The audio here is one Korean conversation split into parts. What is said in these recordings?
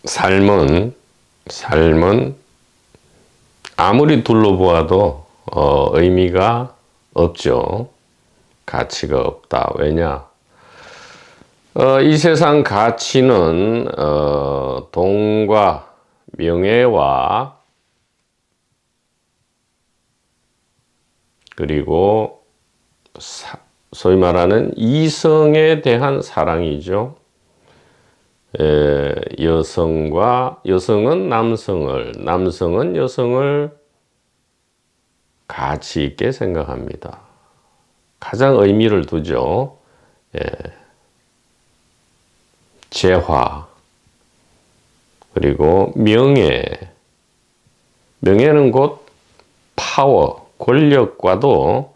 삶은 아무리 둘러보아도 의미가 없죠. 가치가 없다. 왜냐? 이 세상 가치는 돈과 명예와 그리고 소위 말하는 이성에 대한 사랑이죠. 여성은 남성은 여성을 가치 있게 생각합니다. 가장 의미를 두죠. 재화, 그리고 명예는 곧 파워, 권력과도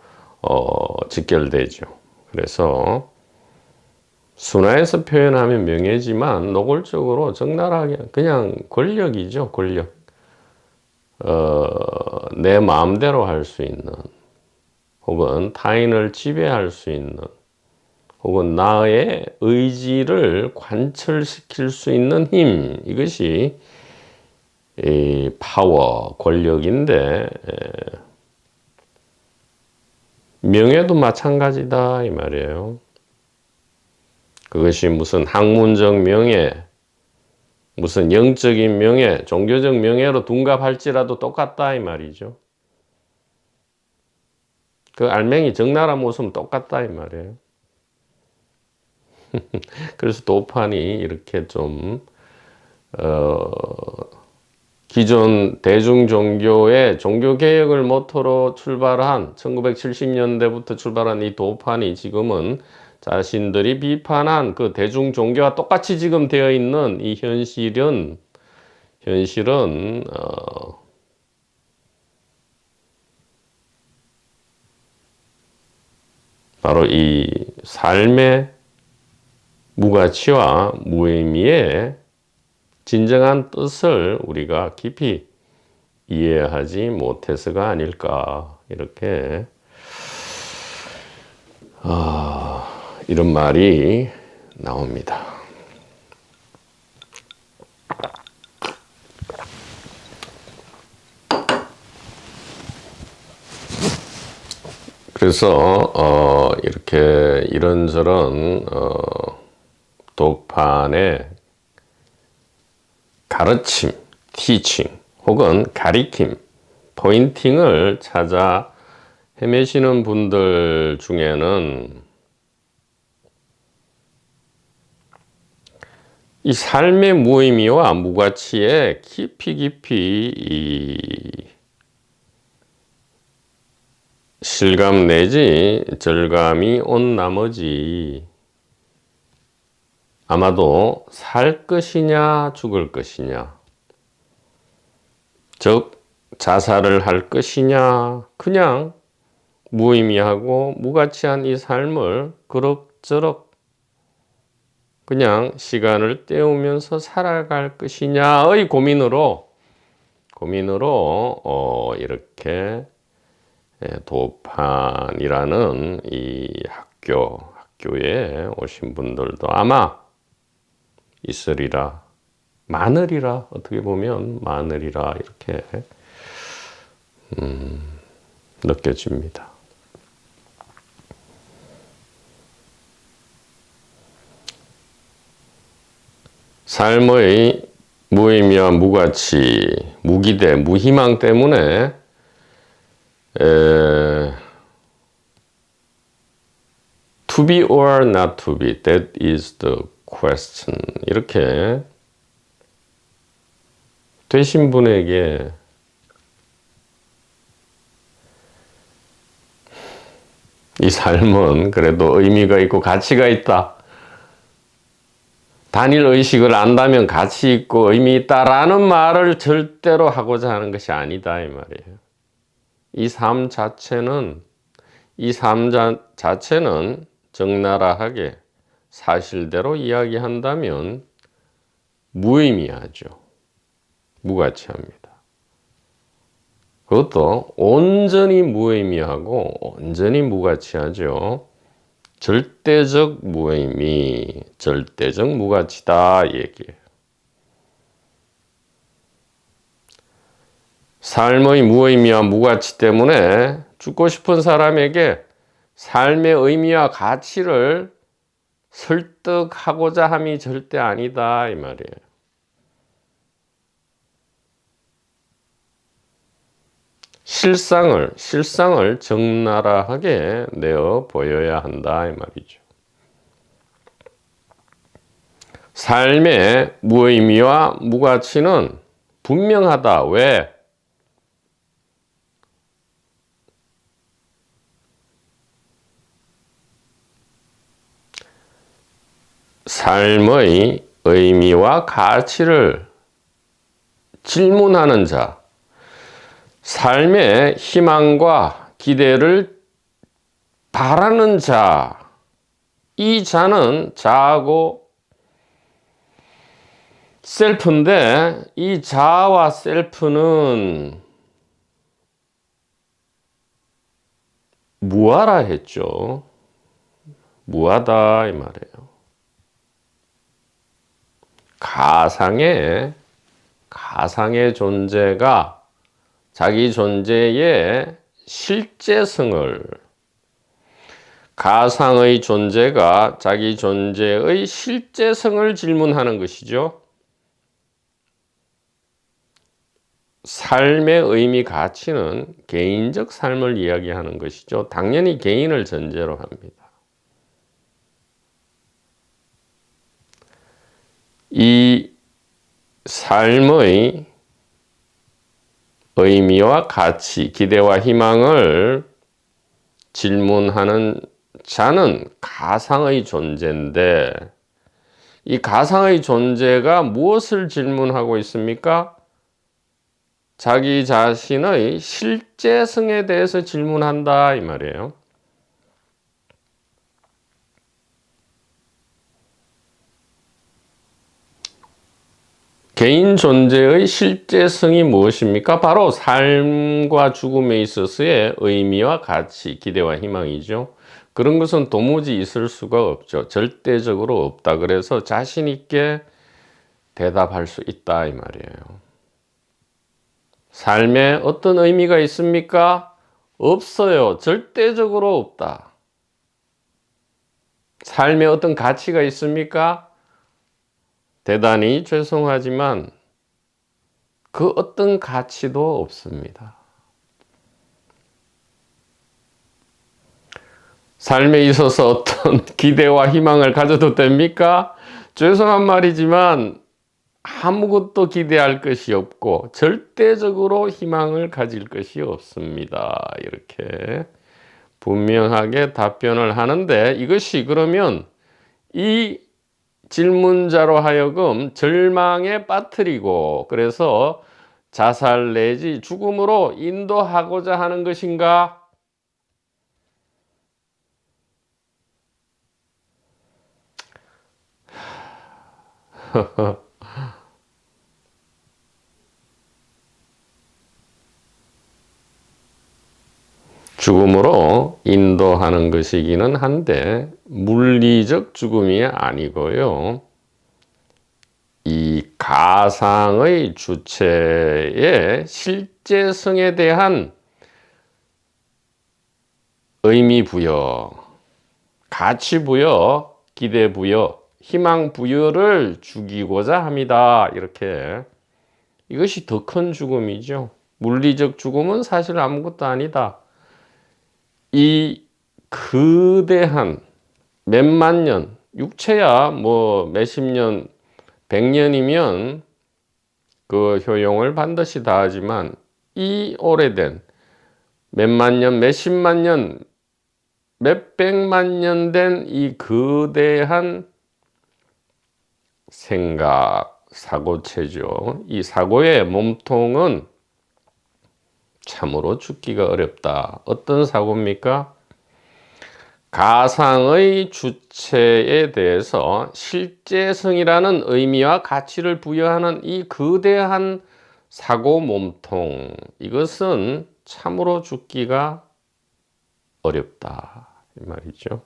직결되죠. 그래서 순화해서 표현하면 명예지만 노골적으로 적나라하게 그냥 권력이죠. 권력. 내 마음대로 할 수 있는, 혹은 타인을 지배할 수 있는, 혹은 나의 의지를 관철시킬 수 있는 힘, 이것이 이 파워, 권력인데, 명예도 마찬가지다 이 말이에요. 그것이 무슨 학문적 명예, 무슨 영적인 명예, 종교적 명예로 둔갑할지라도 똑같다 이 말이죠. 그 알맹이 적나라 모습은 똑같다 이 말이에요. 그래서 도판이 이렇게 좀 기존 대중 종교의 종교개혁을 모토로 출발한 1970년대부터 출발한 이 도판이 지금은 자신들이 비판한 그 대중 종교와 똑같이 지금 되어 있는 이 현실은 바로 이 삶의 무가치와 무의미의 진정한 뜻을 우리가 깊이 이해하지 못해서가 아닐까, 이렇게 이런 말이 나옵니다. 그래서 이렇게 이런저런 도판의 가르침, 티칭 혹은 가리킴, 포인팅을 찾아 헤매시는 분들 중에는 이 삶의 무의미와 무가치에 깊이 실감 내지 절감이 온 나머지 아마도 살 것이냐 죽을 것이냐, 즉 자살을 할 것이냐, 그냥 무의미하고 무가치한 이 삶을 그럭저럭 그냥 시간을 때우면서 살아갈 것이냐의 고민으로 이렇게 도판이라는 이 학교에 오신 분들도 아마 있으리라, 많으리라, 어떻게 보면 많으리라, 이렇게 느껴집니다. 삶의 무의미와 무가치, 무기대, 무희망 때문에 to be or not to be, that is the question. 이렇게 되신 분에게 이 삶은 그래도 의미가 있고 가치가 있다, 단일 의식을 안다면 가치 있고 의미 있다라는 말을 절대로 하고자 하는 것이 아니다 이 말이에요. 이 삶 자체는 적나라하게 사실대로 이야기한다면 무의미하죠. 무가치합니다. 그것도 온전히 무의미하고 온전히 무가치하죠. 절대적 무의미, 절대적 무가치다 이 얘기예요. 삶의 무의미와 무가치 때문에 죽고 싶은 사람에게 삶의 의미와 가치를 설득하고자 함이 절대 아니다 이 말이에요. 실상을 적나라하게 내어 보여야 한다 이 말이죠. 삶의 무의미와 무가치는 분명하다. 왜? 삶의 의미와 가치를 질문하는 자, 삶의 희망과 기대를 바라는 자, 이 자는 자하고 셀프인데 이 자와 셀프는 무아라 했죠. 무아다 이 말이에요. 가상의 존재가 자기 존재의 실제성을, 가상의 존재가 자기 존재의 실제성을 질문하는 것이죠. 삶의 의미, 가치는 개인적 삶을 이야기하는 것이죠. 당연히 개인을 전제로 합니다. 이 삶의 의미와 가치, 기대와 희망을 질문하는 자는 가상의 존재인데 이 가상의 존재가 무엇을 질문하고 있습니까? 자기 자신의 실제성에 대해서 질문한다 이 말이에요. 개인 존재의 실제성이 무엇입니까? 바로 삶과 죽음에 있어서의 의미와 가치, 기대와 희망이죠. 그런 것은 도무지 있을 수가 없죠. 절대적으로 없다. 그래서 자신 있게 대답할 수 있다 이 말이에요. 삶에 어떤 의미가 있습니까? 없어요. 절대적으로 없다. 삶에 어떤 가치가 있습니까? 대단히 죄송하지만 그 어떤 가치도 없습니다. 삶에 있어서 어떤 기대와 희망을 가져도 됩니까? 죄송한 말이지만 아무것도 기대할 것이 없고 절대적으로 희망을 가질 것이 없습니다. 이렇게 분명하게 답변을 하는데 이것이 그러면 이 질문자로 하여금 절망에 빠뜨리고 그래서 자살 내지 죽음으로 인도하고자 하는 것인가? 죽음으로 인도하는 것이기는 한데 물리적 죽음이 아니고요. 이 가상의 주체의 실제성에 대한 의미 부여, 가치 부여, 기대 부여, 희망 부여를 주기고자 합니다. 이렇게 이것이 더 큰 죽음이죠. 물리적 죽음은 사실 아무것도 아니다. 이 거대한 몇만 년, 육체야 뭐 몇십 년, 100년이면 그 효용을 반드시 다하지만 이 오래된 몇만 년, 몇십만 년, 몇백만 년 된 이 거대한 생각, 사고체죠. 이 사고의 몸통은 참으로 죽기가 어렵다. 어떤 사고입니까? 가상의 주체에 대해서 실제성이라는 의미와 가치를 부여하는 이 거대한 사고 몸통, 이것은 참으로 죽기가 어렵다 이 말이죠.